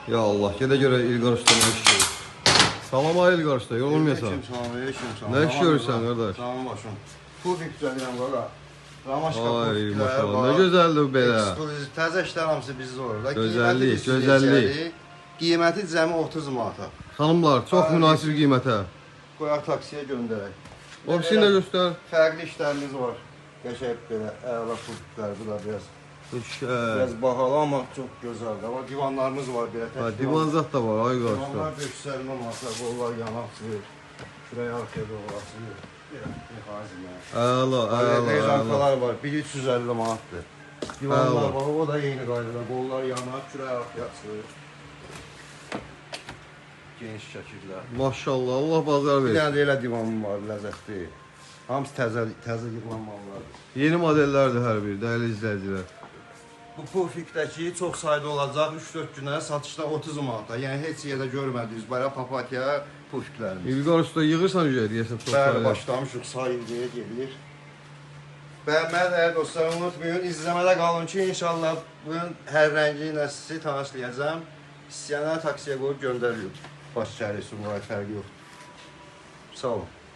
Ya Allah, gedə görə İlqar Usta nə iş görür. Salam ay İlqar Usta, yorulmayasan. Nə iş görürsən qardaş? Salam başım. Pufik düzəlirəm qala. Ramaşka Ay pufiklər maşallah, var. nə gözəldir bu belə. Ekskluziv təzə işlər hamısı bizdə olur. Gözəllik, gözəllik. Qiyməti cəmi 30 manata. Xanımlar, çox münasib qiymətə. Qoyaq taksiyə göndərək. Ofisini də göstər. Fərqli işlərimiz var. Qəşəng belə əla pufiklər, bu da biraz. İşlər. Biraz bahalı amma çox gözəldir. Ama divanlarımız var belə. Ha, divan zat da var ay İlqar Usta. Divanlar 550 manata, qollar yanaq sıyır. Şuraya arkaya doğru asılır. Əla, əla, əla. Jankalar var. Biri 350 manatdır. Divanlar var. O da yeni qaydada. Qollar yanar, kürək arkaya asılır. Geniş şəkillər. Maşallah, Allah bazar Bir versin. dənə də elə divanım var, ləzzətli. Hamısı təzə yığılan mallardır. Yeni modellərdir hər biri, dəyərli izləyicilər. Bu pufikdəki çox sayda olacaq 3-4 günə satışda 30 manata. Yəni heç yerdə görmədiniz belə papatya pufiklərimiz. İlqar Usta yığırsan ücə deyəsən çox Bəli, sayılır. başlamışıq sayıldıya gedir. Bəyənməyə dəyər dostlar, unutmayın, izləmədə qalın ki, inşallah bunun hər rəngi ilə sizi tanışlayacağım. İstəyənlər taksiyə qoyub göndəriyor. Baş çəri, sumqayət fərqi yoxdur. Sağ olun.